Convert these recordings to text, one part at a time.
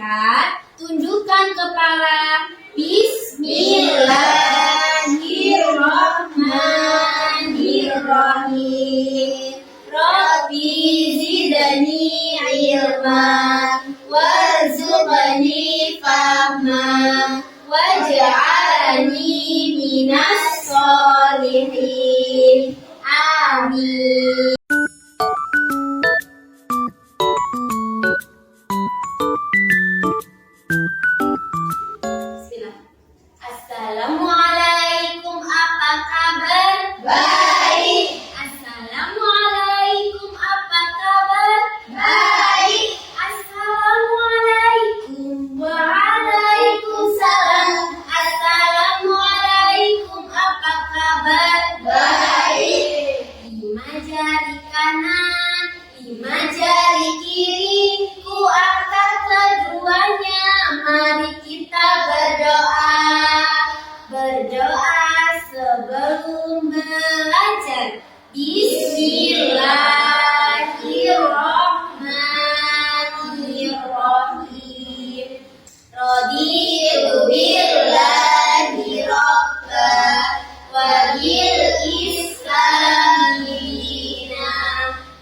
angkat, tunjukkan kepala. Bismillahirrahmanirrahim. Rabbi zidni ilman warzuqni fahma waj'alni minas sholihin. Amin. Bismillah. Assalamualaikum, apa kabar? Baik. Assalamualaikum, apa kabar? Baik. Assalamualaikum. Waalaikumsalam. Assalamualaikum, apa kabar? Baik. 5 jari kanan, 5 jari kiri, ku angkat keduanya. Mari kita berdoa. Berdoa sebelum belajar. Bismillahirrahmanirrahim. Raditu billahi rabba wa bil islami dina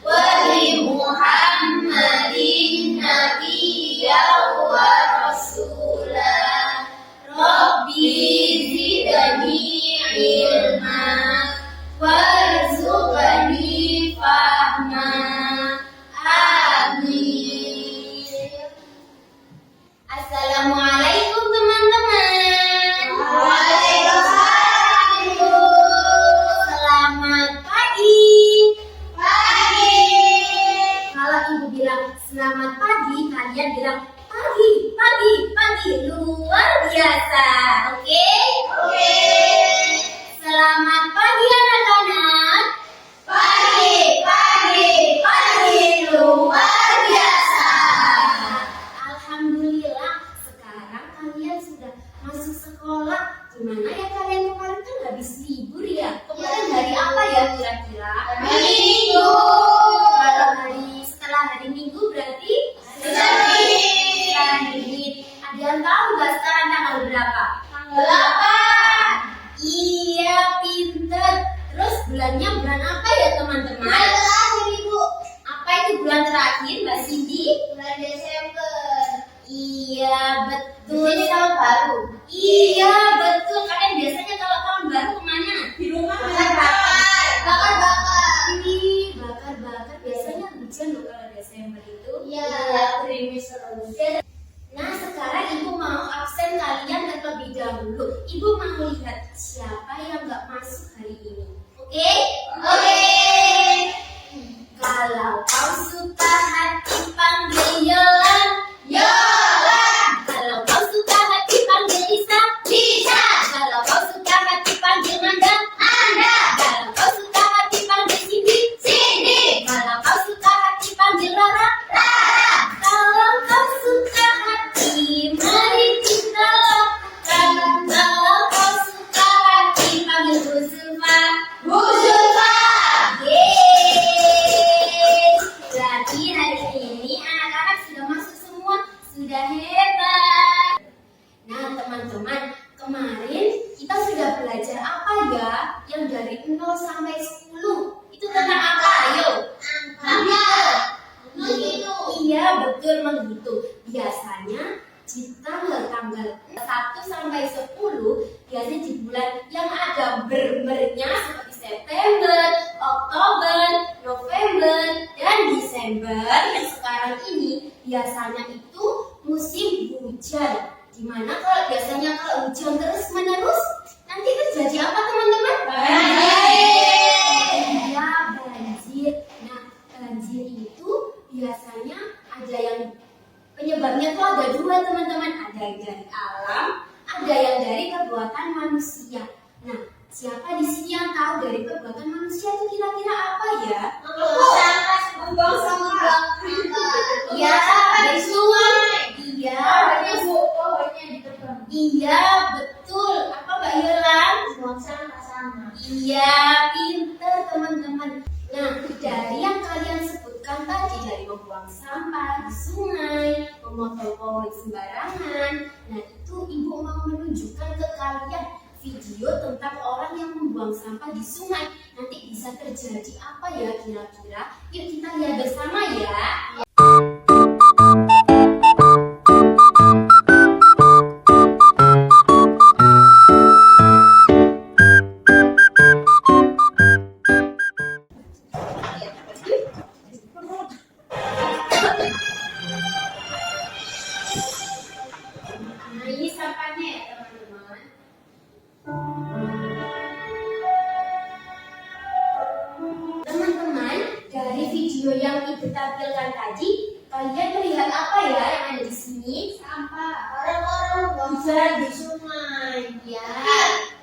wa bi Muhammadin nabiyyan wa rasulah. Rabbi zidni ilman warzuqni fahma. Amin. Assalamualaikum teman-teman. Waalaikumsalam. Selamat pagi. Pagi. Kalau ibu bilang selamat pagi, kalian bilang pagi, pagi, pagi. Luar biasa. Oke? Oke. Selamat pagi anak-anak. Pagi, pagi, pagi. Luar biasa. Alhamdulillah, sekarang kalian sudah masuk sekolah. Gimana ya kalian kemarin kan habis libur ya? Kemarin hari apa ya kira-kira? Minggu. Kalau setelah hari Minggu berarti Senin. Ada yang tahu nggak sekarang tanggal berapa? Tanggal 8. Iya, pinter. Terus bulannya bulan apa ya teman-teman? Bulan terakhir, Ibu. Apa itu bulan terakhir, Mbak Cindy? Bulan Desember. Iya, betul. Ini tahun baru. Iya, betul. Kalian biasanya kalau tahun baru kemana? Di rumah. Bakar-bakar. Ini bakar-bakar. Biasanya hujan loh kalau Desember itu. Iya, gerimis terus. Nah, sekarang Ibu mau absen kalian terlebih dahulu. Ibu mau lihat siapa yang nggak masuk hari ini. Oke? Oke. Kalau kau suka hati panggil Yolan. Yolan. Kalau kau suka hati panggil Lisa. Lisa. Kalau kau suka hati panggil Nanda. Nanda. Kalau kau suka hati panggil Cindy. Cindy. Kalau kau suka hati panggil Rara. Rara. Kalau kau suka hati, mari kita lakukan. Kalau kau suka hati, panggil Bu Zulfa. Bu Zulfa. Yeay. Berarti hari ini anak-anak sudah masuk semua. Sudah hebat. Nah teman-teman, kemarin kita sudah belajar apa ya? Yang dari 0 sampai 10. Itu tentang apa? Ayo. Angka. Menghitung. Iya, betul, menghitung. Biasanya di tanggal 1 sampai 10, biasanya di bulan yang ada ber-bernya seperti September, Oktober, November, dan Desember yang sekarang ini biasanya itu musim hujan. Dimana kalau biasanya kalau hujan terus menerus, nanti terjadi apa teman-teman? Banjir. Ya, banjir. Nah, banjir itu biasanya ada yang penyebabnya tuh ada 2 teman-teman. Ada yang dari alam, ada yang dari perbuatan manusia. Nah, siapa di sini yang tahu dari perbuatan manusia itu kira-kira apa ya? Membuang sampah. Iya, dari sungai. Iya, iya, betul. Apa Mbak Yolan? Buang sampah. Iya, pinter teman-teman. Nah, dari yang kalian sebutkan tadi, dari membuang sampah di sungai, memotong pohon sembarangan. Nah, itu ibu mau menunjukkan ke kalian video tentang orang yang membuang sampah di sungai. Nanti bisa terjadi apa ya kira-kira? Yuk kita lihat bersama ya. Nah, ini sampahnya ya teman-teman. Teman-teman, dari video yang ibu tampilkan tadi, kalian melihat apa ya yang ada di sini? Sampah. Orang-orang hujan di sungai. Ya,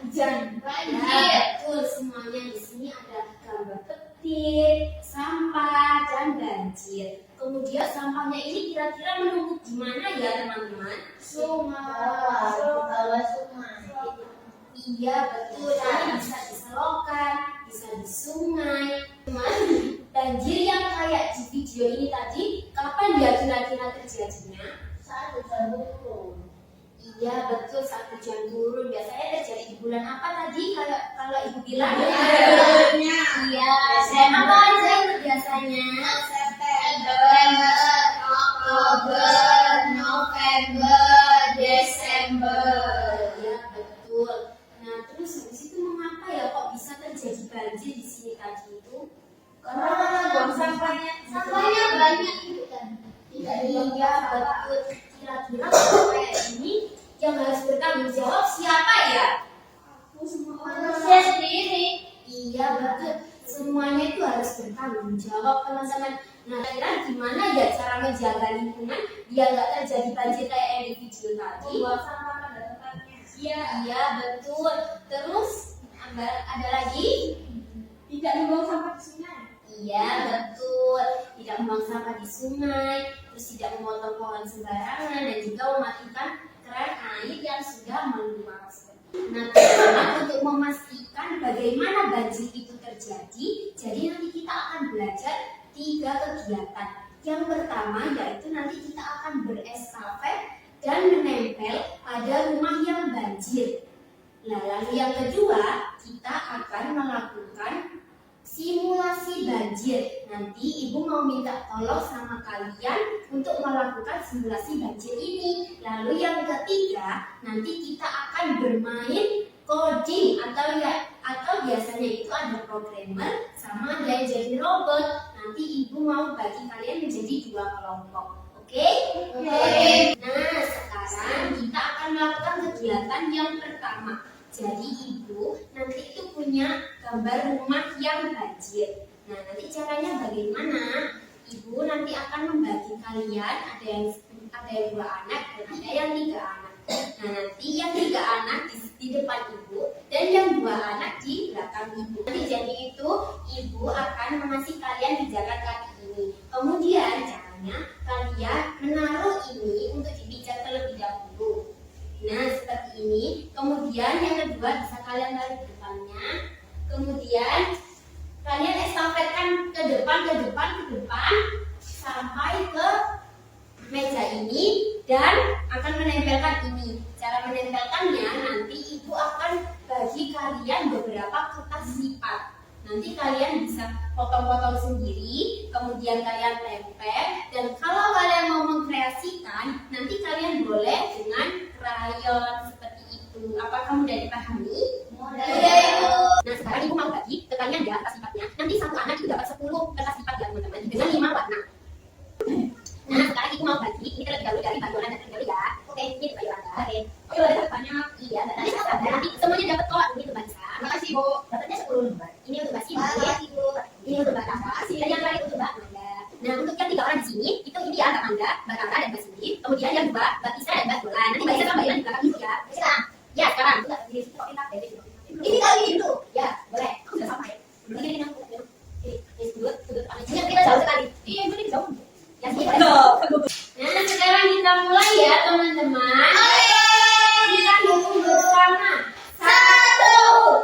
Hujan. ya, betul. Semuanya di sini ada gambar petir, sampah, dan banjir. Kemudian sampahnya ini kira-kira menumpuk di mana ya teman-teman? Sungai. Bawah sungai. Iya betul, ini bisa di selokan, bisa di sungai. Teman, banjir yang kayak di video ini tadi, kapan ya kira-kira terjadinya? Saat hujan turun. Iya betul, saat hujan turun. Biasanya terjadi di bulan apa tadi? Kalau ibu bilang? Bulannya. Iya. Apa aja itu biasanya? September, Oktober, November, Desember. Iya betul. Nah terus habis itu mengapa ya kok bisa terjadi banjir di sini tadi itu? Karena buang sampahnya. Sampahnya banyak itu kan. Tidak Iya dibuang betul. Kira-kira kalau kayak ini yang harus bertanggung jawab siapa ya? manusia sendiri. Iya betul. Semuanya itu harus bertanggung jawab teman-teman. Nah kira gimana ya cara menjaga lingkungan biar nggak terjadi banjir kayak yang di video tadi? Buang sampah pada tempatnya. Iya betul. Terus ada lagi? Tidak membuang sampah di sungai. Iya betul. Tidak membuang sampah di sungai, terus tidak memotong pohon sembarangan dan juga mematikan keran air yang sudah meluap. Nah, teman-teman, untuk memastikan bagaimana banjir itu terjadi, jadi nanti kita akan belajar 3 kegiatan. Yang pertama yaitu nanti kita akan berestafet dan menempel pada rumah yang banjir. Nah, lalu yang kedua, kita akan melakukan simulasi banjir. Nanti ibu mau minta tolong sama kalian untuk melakukan simulasi banjir ini. Lalu yang ketiga, nanti kita akan bermain coding atau biasanya itu ada programmer sama ada yang jadi robot. Nanti ibu mau bagi kalian menjadi 2 kelompok. Oke? Oke. Nah, sekarang kita akan melakukan kegiatan yang pertama. Jadi ibu nanti itu punya gambar rumah yang banjir. Nah nanti caranya bagaimana? Ibu nanti akan membagi kalian ada yang 2 anak dan ada yang 3 anak. Nah nanti yang 3 anak di depan ibu dan yang 2 anak di belakang ibu. Nanti jadi itu ibu akan mengasih kalian pijakan kaki ini. Kemudian caranya kalian menaruh ini untuk dipijak terlebih dahulu. Nah seperti ini. Kemudian yang kedua bisa kalian tarik depannya. Kemudian kalian estafetkan ke depan sampai ke meja ini dan akan menempelkan ini. Cara menempelkannya nanti ibu akan bagi kalian beberapa kertas lipat. Nanti kalian bisa potong-potong sendiri, kemudian kalian tempel. Dan kalau kalian mau mengkreasikan, nanti kalian boleh dengan krayon seperti itu. Apakah mudah dipahami? Mudah ibu. Nah sekarang ibu mau bagi ke kalian ya kertas lipatnya. Nanti satu anak itu dapat 10 kertas lipat ya teman-teman dengan 5 warna. Nah sekarang ibu mau bagi ini terlebih dahulu dari Mbak Yolanda terlebih dahulu ya. Oke, ini Mbak Yolanda. Oke. Oh Yolanda dapat banyak. Iya, nanti semuanya dapat kok. Ini untuk Mbak Nisa. Makasih Bu. Dapatnya 10 lembar. Ini untuk Mbak Siti. Makasih Bu. Ini untuk Mbak Rafa. Dan yang lain untuk Mbak Manda. Nah untuk yang 3 orang di sini itu ini ya Mbak Manda, Mbak Rafa dan Mbak Siti. Kemudian yang 2 Mbak Isa dan Mbak Yolan. Nanti Mbak Isa sama Mbak Yolan di belakang ibu ya. Sekarang. Ya sekarang. Ini kali itu. Ya boleh. Aku sudah sampai. Ini aku. Ini sudut depan. Ini kita jauh sekali. Iya ini jauh. Ya sih. Nah sekarang kita mulai ya teman-teman. Kita hitung bersama. 1,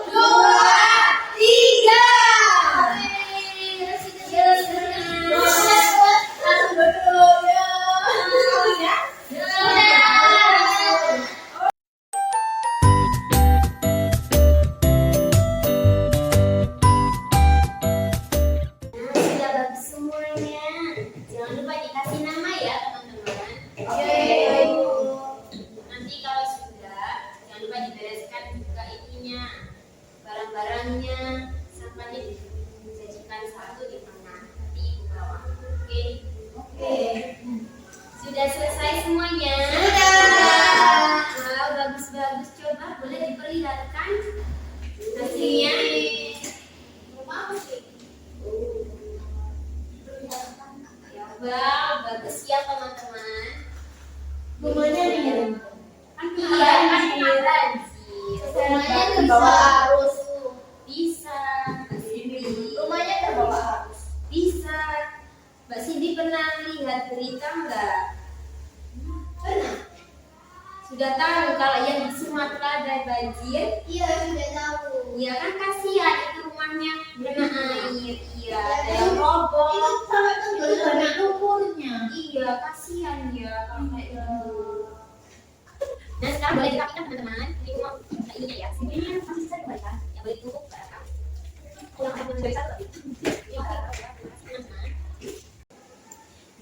2, 3. Terus kita jalan. Aku dulu ya. Sudah selesai semuanya? Sudah. Wow, bagus-bagus. Coba boleh diperlihatkan hasilnya? Rumah apa sih? Wow, bagus ya teman-teman. Rumahnya nih. Iya, kan banjir. Rumahnya ke bawah arus. Bisa, Mbak Cindy. Rumahnya ke bawah arus. Bisa. Mbak Cindy pernah lihat berita nggak? Pernah? Sudah tahu kalau yang di Sumatera ada banjir? Iya, sudah tahu. Ya kan kasihan itu rumahnya kena air. Iya, ada yang Itu roboh. sampai tuh banyak lumpurnya. Iya, kasihan ya kalau kayak gitu. Nah, sekarang boleh dirapikan teman-teman. Ini mau ininya ya. Sini masih bisa dibaca. Ya boleh ditutup barangkali. Kurang ada dari satu tapi.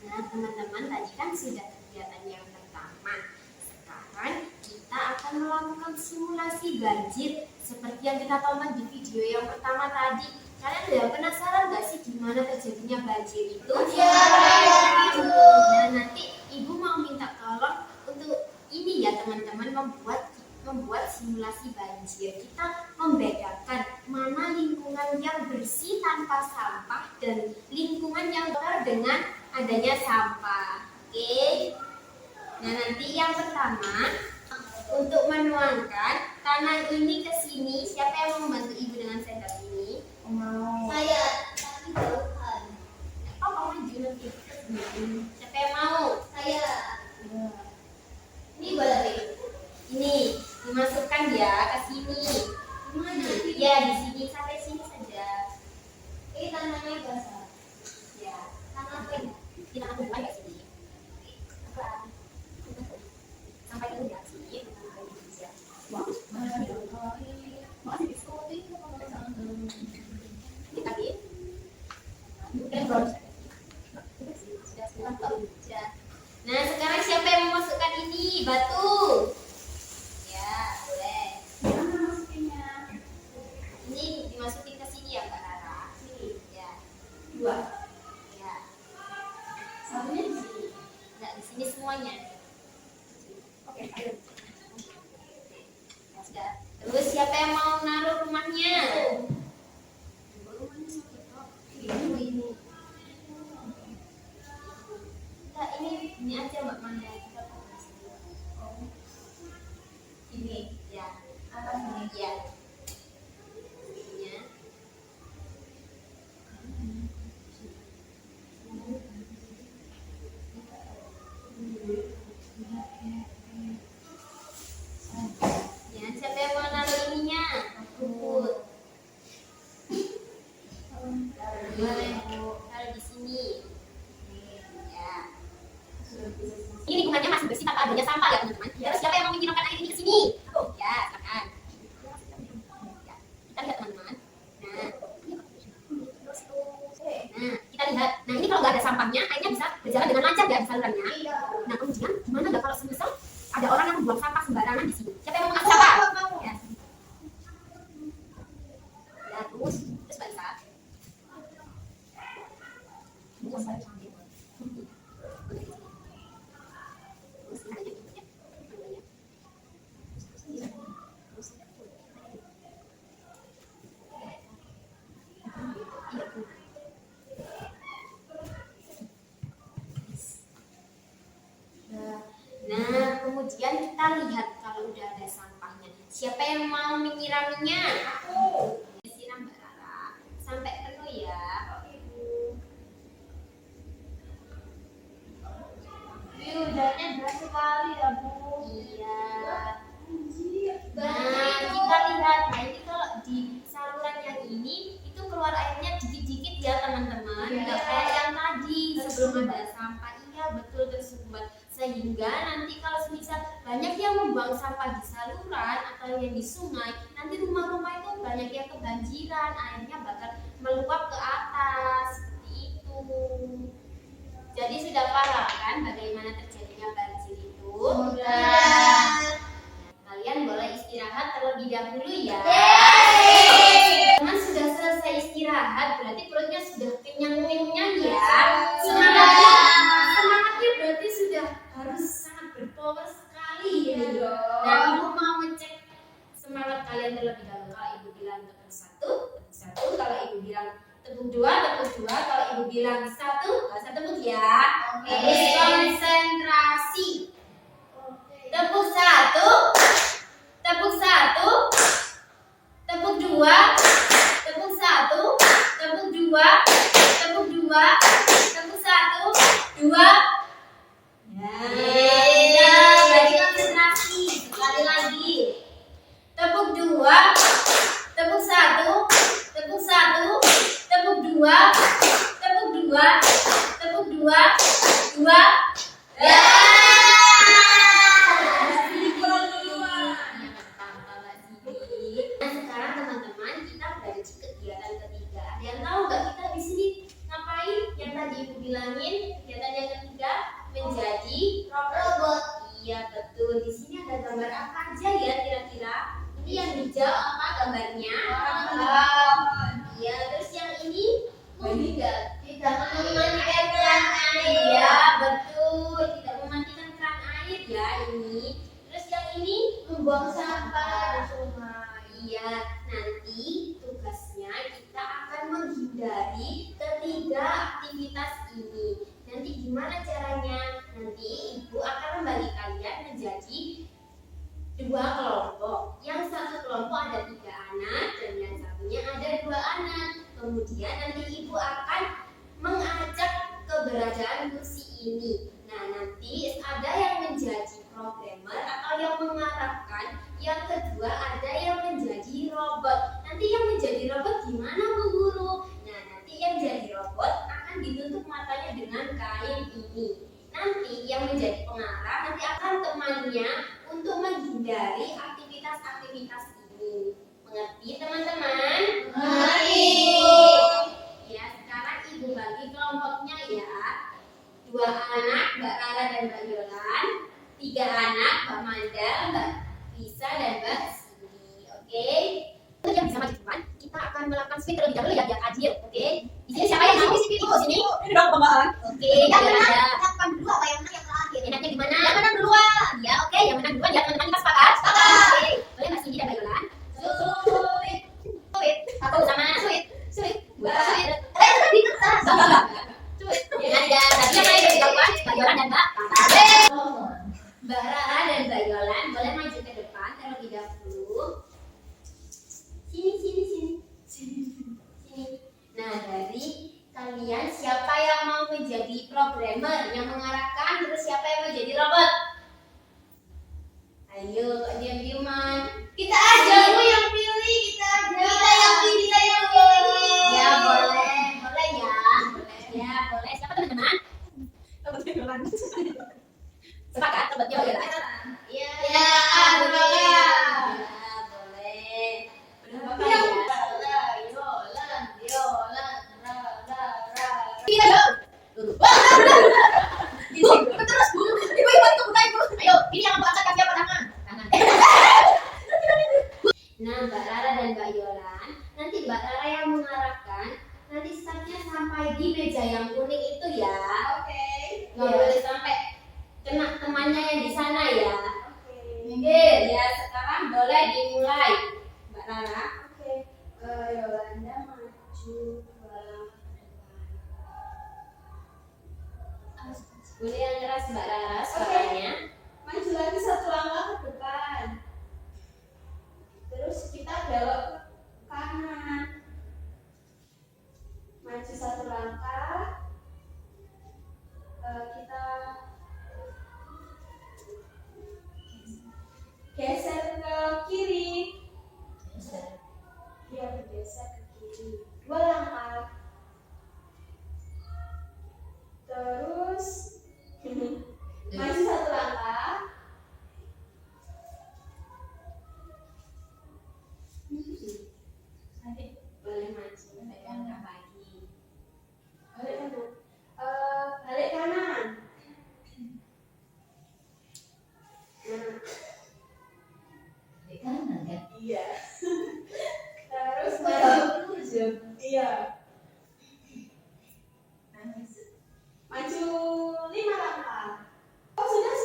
Nah, teman-teman tadi kan sudah kegiatan yang pertama. Sekarang kita akan melakukan simulasi banjir seperti yang kita tonton di video yang pertama tadi. Kalian udah penasaran nggak sih gimana terjadinya banjir itu? Iya. Nah, nanti ibu mau minta tolong untuk ini ya teman-teman membuat simulasi banjir. Kita membedakan mana lingkungan yang bersih tanpa sampah dan lingkungan yang kotor dengan adanya sampah. Oke. Nah, nanti yang pertama untuk menuangkan tanah ini ke sini, siapa yang mau membantu ibu dengan sendok ini? Mau. Saya tapi jauhan. Oh, mau maju nanti. Siapa yang mau? Saya. Ini boleh. Ini dimasukkan ya ke sini. Mana? Ya, di sini sampai sini saja. Ini tanahnya basah. Ya, Tanah apa? kita akan mulai ke sini. Sampai ke ujung sini. Wah, kita di. Sudah. Nah, sekarang siapa yang memasukkan ini? Batu. Ya, boleh. Ini dimasukin ke sini ya, Mbak Rara. Sini. Ya. Dua. Ya. Satunya di sini. Enggak, di sini semuanya. Oke, ayo. Ya, sudah. Terus siapa yang mau naruh rumahnya? Ini. Enggak, ini aja Mbak Manda. Kita taruh di sini. Ini. Ya. Atas ini. Ya. Ininya. Ya, siapa yang mau naruh ininya? Rumput. Boleh. Taruh di sini. Ya. Ini lingkungannya masih bersih tanpa adanya sampah ya teman-teman. Terus siapa yang mau menyiramkan air ini ke sini? Aku. Ya, silakan. Ya. Kita lihat teman-teman. Nah, kita lihat. Nah, ini kalau nggak ada sampahnya, airnya bisa berjalan dengan lancar ya di salurannya. Iya. Nah, kemudian gimana nggak kalau semisal ada orang yang membuang sampah sembarangan di sini? Siapa yang mau ngasih sampah? Ya. Ya, terus Mbak Isa. Nah, kemudian kita lihat kalau udah ada sampahnya. Siapa yang mau menyiraminya? Aku. Siram Mbak Rara sampai penuh ya. Ini udaranya deras sekali ya, Bu. Iya. Anjir. Nah, kita lihat. Nah, ini kalau di saluran yang ini itu keluar airnya dikit-dikit ya teman-teman. Iya. Nggak kayak yang tadi sebelum ada sampah. Iya, betul tersumbat. Sehingga nanti kalau misal banyak yang membuang sampah di saluran atau yang di sungai, nanti rumah-rumah itu banyak yang kebanjiran, airnya bakal meluap ke atas seperti itu. Jadi sudah paham kan bagaimana terjadinya banjir itu? Sudah. Kalian boleh istirahat terlebih dahulu ya. Yeay. Teman sudah selesai istirahat, berarti perutnya sudah kenyang-kenyang ya. Sudah. Semangatnya berarti sudah harus sangat berpower sekali Iya ini. dong. Nah, ibu mau ngecek semangat kalian terlebih dahulu. Kalau ibu bilang tepuk satu, tepuk satu. Kalau ibu bilang tepuk dua, tepuk dua. Kalau ibu bilang satu, saya tepuk ya. Oke. Harus konsentrasi. Oke. Tepuk satu, tepuk satu, tepuk dua, tepuk satu, tepuk dua, tepuk dua, tepuk satu, dua. Ya, lagi konsentrasi. Sekali lagi. Tepuk dua, tepuk satu, tepuk satu, tepuk dua, tepuk dua, tepuk dua, dua. Ya. Nah, sekarang teman-teman kita berada di kegiatan ketiga. Ada yang tahu nggak kita di sini ngapain? Yang tadi ibu bilangin kegiatan yang ketiga menjadi Robot. Iya betul. Di sini ada gambar apa aja ya kira-kira? Ini yang hijau apa gambarnya? Iya. Terus yang ini Tidak mematikan keran air. Iya betul. Tidak mematikan keran air ya ini. Terus yang ini Membuang sampah di sungai. Iya, nanti tugasnya kita akan menghindari ketiga aktivitas ini. Nanti gimana caranya? Nanti ibu akan membagi kalian menjadi dua kelompok. Yang satu kelompok ada 3 anak dan yang satunya ada 2 anak. Kemudian nanti ibu akan mengajak keberadaan kursi ini. Nah, nanti ada yang menjadi programmer atau yang mengarahkan. Yang kedua ada yang menjadi robot. Nanti yang menjadi robot gimana Bu Guru? Nah, nanti yang jadi robot akan ditutup matanya dengan kain ini. Nanti yang menjadi pengarah nanti akan temannya untuk menghindari aktivitas-aktivitas ini. Mengerti teman-teman? Mengerti. Ya, sekarang ibu bagi kelompoknya ya. 2 anak Mbak Rara dan Mbak Yolan, 3 anak Mbak Manda, Mbak Lisa dan Mbak Cindy. Oke? Untuk yang bisa maju duluan, kita akan melakukan spin terlebih dahulu ya biar adil. Oke? Di sini siapa yang mau spin? Ibu sini. Ini dong pembawaan. Oke, Yang biar menang, ada. yang paling dua apa yang menang yang terakhir? Enaknya gimana? Yang menang duluan. Ya, oke, yang menang duluan ya teman-teman, kita sepakat? Sepakat. Oke. Boleh Mbak Cindy dan Mbak Yolan? Sulit. Sulit. Satu sama. Sulit. Sulit. Sulit. Sulit. Di kertas. Sulit. Nah, dan tadi yang lain dari kawan, Mbak Yolan dan Mbak Rara. Mbak Rara dan Mbak Yolan boleh maju ke depan terlebih dahulu. Sini. Nah, dari kalian siapa yang mau menjadi programmer yang mengarahkan, terus siapa yang mau jadi robot? Ayo, kok diam-diaman. Kita aja Bu yang pilih, kita aja. Kita yang pilih. Ya, boleh ya. Ya, boleh. Siapa teman-teman? Sepakat, robotnya boleh lah. Ya, boleh. Ya, boleh. Berapa ya? Terus Bu, ibu itu buka ibu. Ayo, ini yang aku angkat kaki apa tangan? Tangan. Nah, Mbak Rara dan Mbak Yolan, nanti Mbak Rara yang mengarahkan. Nanti startnya sampai di meja yang kuning itu ya. Oke. Nggak boleh sampai kena temannya yang di sana ya. Oke. Oke, ya sekarang boleh dimulai. Mbak Rara. Oke. Yolanda maju Boleh yang keras Mbak Rara suaranya. Maju lagi 1 langkah ke depan. Terus kita belok ke kanan. Maju 1 langkah. Kita geser ke kiri. Iya, bergeser ke kiri. 2 langkah. Terus maju 1 langkah. Boleh maju pegang lagi. Balik kan, Bu? Balik kanan. Balik kanan ya. Iya. Terus maju. Iya. Maju 5 langkah. Oh, sudah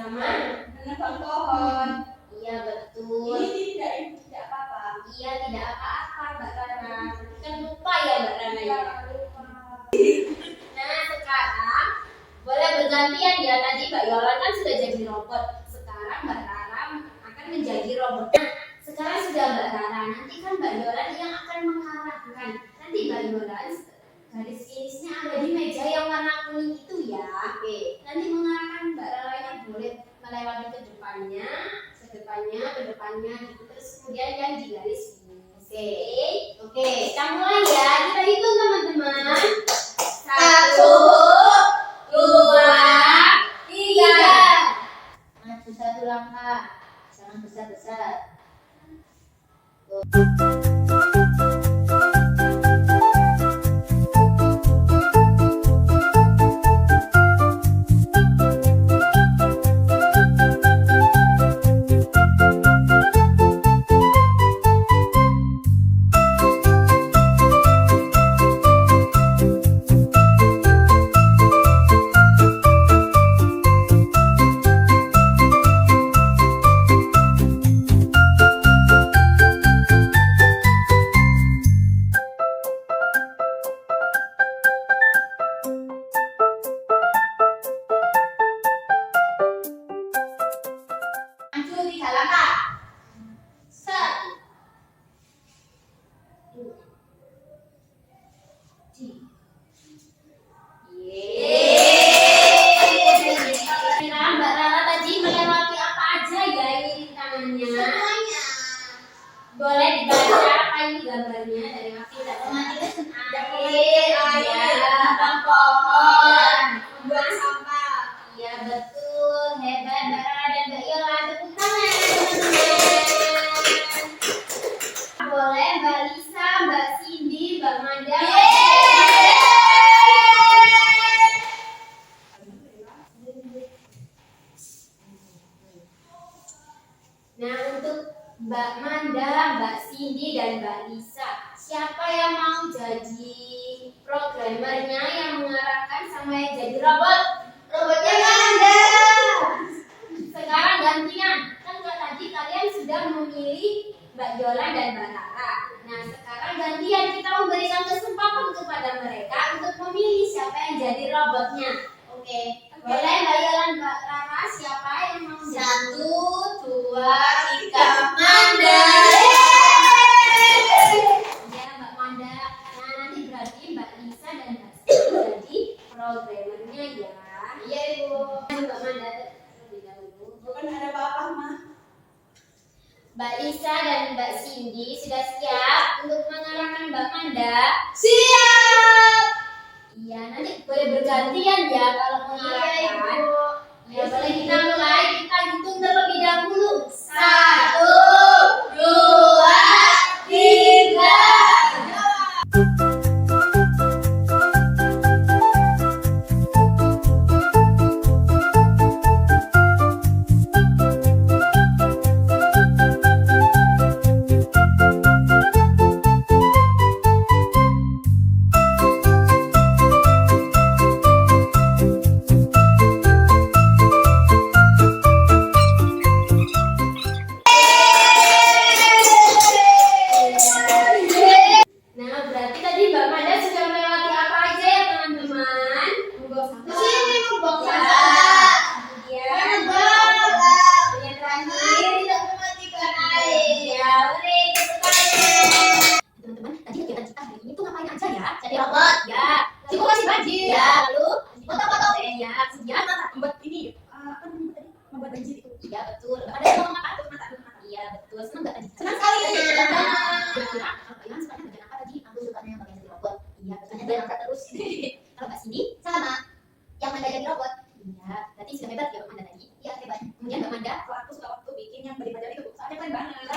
Sama menebang pohon. iya betul. Ini tidak apa-apa. Iya tidak apa-apa Mbak Rana. Kan lupa ya Mbak Rana ya. lupa. Nah sekarang boleh bergantian ya. Tadi Mbak Yolan kan sudah jadi robot. Sekarang Mbak Rara akan menjadi robot. Nah, sekarang sudah Mbak Rara. Nanti kan Mbak Yolan yang akan mengarahkan. Nanti Mbak Yolan garis finisnya ada di meja yang warna kuning itu ya. Oke. Nanti mengarahkan Mbak Rara yang boleh melewati ke depannya, gitu. Terus kemudian yang di garis finish. Oke. Kita mulai ya. Kita hitung teman-teman. 1, 2, 3. Maju 1 langkah, jangan besar-besar. Maju 3 langkah. 1, 2, 3. Kira Mbak Rara tadi melewati apa aja ya ini tangannya? Semuanya. Boleh dibaca apa ini gambarnya dari Mafi dan Air, menebang pohon, membuang sampah. Iya betul, hebat Mbak Rara dan Mbak Yola. Tepuk tangan teman-teman. Boleh Mbak Lisa, Mbak Cindy, Mbak Manda. Nah untuk Mbak Manda, Mbak Cindy, dan Mbak Lisa, siapa yang mau jadi programmernya yang mengarahkan sama yang jadi robot? Robotnya nggak ada. Sekarang gantian. Kan tadi kalian sudah memilih Mbak Yola dan Mbak Rara. Nah sekarang gantian, kita memberikan kesempatan kepada mereka untuk memilih siapa yang jadi robotnya. Oke. Boleh Mbak Yola dan Mbak Rara, siapa yang mau jadi? 1, 2, 3. Manda. Ya Mbak Manda. Nah nanti berarti Mbak Lisa dan Mbak Cindy jadi programmernya ya. Iya Ibu. Mbak Manda terlebih dahulu. Bukan ada apa-apa mah. Mbak Lisa dan Mbak Cindy sudah siap untuk mengarahkan Mbak Manda? Siap. Iya, nanti boleh bergantian ya kalau Iya mengarahkan. Ibu. Ya boleh kita mulai, kita hitung terlebih dahulu. 1, 2, 3. Nah, berarti tadi Mbak Manda sudah melewati apa aja ya teman-teman? Membuang sampah. Sini membuang Ya. sampah. Kemudian Menebang. yang terakhir Tidak mematikan air. ya, boleh tepuk tangan. Teman-teman, tadi kegiatan kita hari ini tuh ngapain aja ya? Jadi robot. Ya, Cukup kasih banjir. ya, lalu Foto-foto. ya, kemudian Membuat ini apa namanya tadi? Membuat banjir itu. iya betul. Ada yang ngomong apa tuh mata? Iya betul. Senang nggak tadi? Senang sekali. Kira-kira kalau kalian sukanya bagian apa tadi? Aku sukanya yang bagian jadi robot. Iya, Soalnya betul. dia angkat terus. Kalau Mbak Cindy, Sama. Yang Manda jadi robot. iya, berarti sudah hebat ya Mbak Manda tadi. Iya hebat. Kemudian Mbak Manda, Kalau aku suka waktu bikin yang beri badan itu, soalnya keren banget. Anda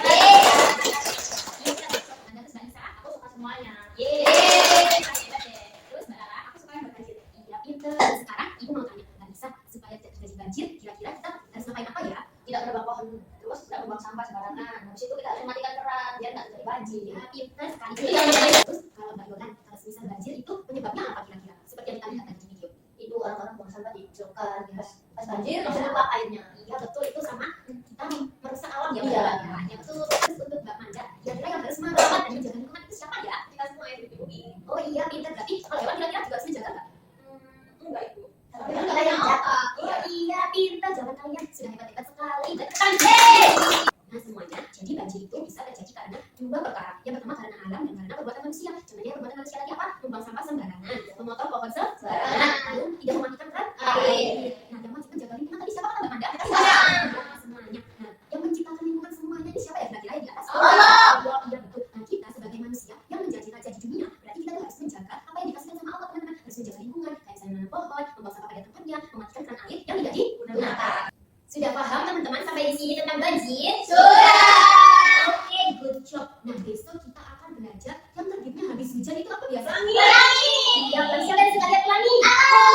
terus Mbak Nisa, Aku suka semuanya. yeay, hebat deh. Terus Mbak Rara, Aku suka yang berbanjir. iya pinter. Sekarang Ibu mau tanya Mbak Nisa, supaya tidak terjadi banjir, kira-kira kita harus ngapain apa ya? Tidak menebang pohon terus, tidak membuang sampah sembarangan. Habis itu kita harus mematikan keran biar nggak terjadi banjir. Ya, pinter sekali. Itu yang menarik. Terus kalau Mbak Yolan, kalau misal banjir itu penyebabnya apa kira-kira? Seperti yang kita lihat tadi di video. Itu orang-orang buang sampah di selokan. Pas banjir langsung lupa airnya. kalian sudah hebat-hebat sekali. Betul. Nah semuanya, jadi banjir itu bisa terjadi karena dua perkara. Yang pertama karena alam dan karena perbuatan manusia. Contohnya perbuatan manusia tadi apa? Membuang sampah sembarangan, memotong pohon sembarangan, lalu tidak mematikan keran air. Nah yang wajib menjaga lingkungan tadi siapa kata Anda? Semuanya. Nah yang menciptakan lingkungan semuanya ini siapa ya? Kira-kira di atas. Allah. Iya betul. Nah kita sebagai manusia yang menjadi raja di dunia, berarti kita harus menjaga apa yang dikasihkan sama Allah teman-teman. Harus menjaga lingkungan, kayak misalnya menanam pohon, membuang sampah pada tempatnya, mematikan keran air yang tidak digunakan. Sudah paham teman-teman sampai di sini tentang banjir? Sudah. Oke, good job. Nah, besok kita akan belajar yang terbitnya habis hujan itu apa biasa? Pelangi. Iya, berarti siapa yang suka lihat pelangi? Aku.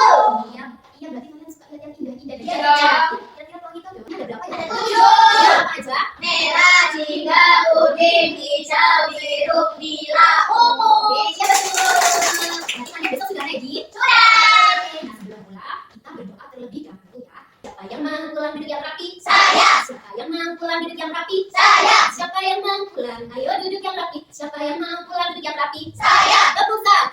Iya, iya berarti kalian suka lihat yang indah-indah. Iya. Kira-kira pelangi itu ada berapa ya? Ada 7. Iya, apa aja? Merah, jingga, kuning, hijau, biru, bilah, ungu. Iya, betul. Berarti kalian besok sudah ready? Sudah. Oke, nah sebelum pulang, kita berdoa terlebih dahulu ya. Siapa yang mau pulang duduk yang rapi? Saya. Siapa yang mau pulang duduk yang rapi? Saya. Siapa yang mau pulang? Ayo duduk yang rapi. Siapa yang mau pulang duduk yang rapi? Saya. Tepuk 1,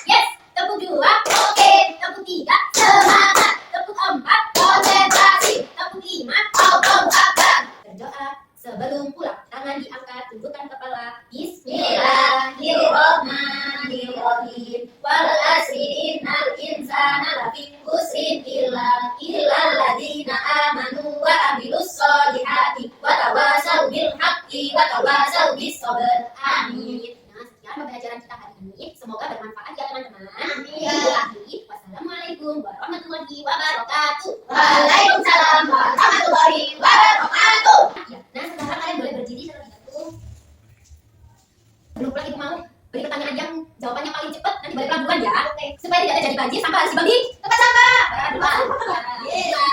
yes. Tepuk 2, Oke. tepuk 3, Semangat. tepuk 4, Konsentrasi. tepuk 5. Allahu Akbar. Berdoa sebelum pulang. Tangan diangkat, tundukkan kepala. Bismillahirrahmanirrahim. Wal asri innal insana lafi khusrin illa alladzina amanu wa amilus solihati wa tawasau bil haqqi wa tawasau bis sabr. Amin. Nah, sekian pembelajaran kita hari ini. Semoga bermanfaat ya teman-teman. Amin. Itu akhir. Wassalamualaikum warahmatullahi wabarakatuh. Waalaikumsalam warahmatullahi wabarakatuh. Ya, nah sekarang kalian boleh berdiri terlebih dahulu. Belum pulang ibu mau beri pertanyaan yang jawabannya paling cepat nanti balik pelabuhan ya. Supaya tidak terjadi banjir sampah harus dibagi tempat sampah. Iya.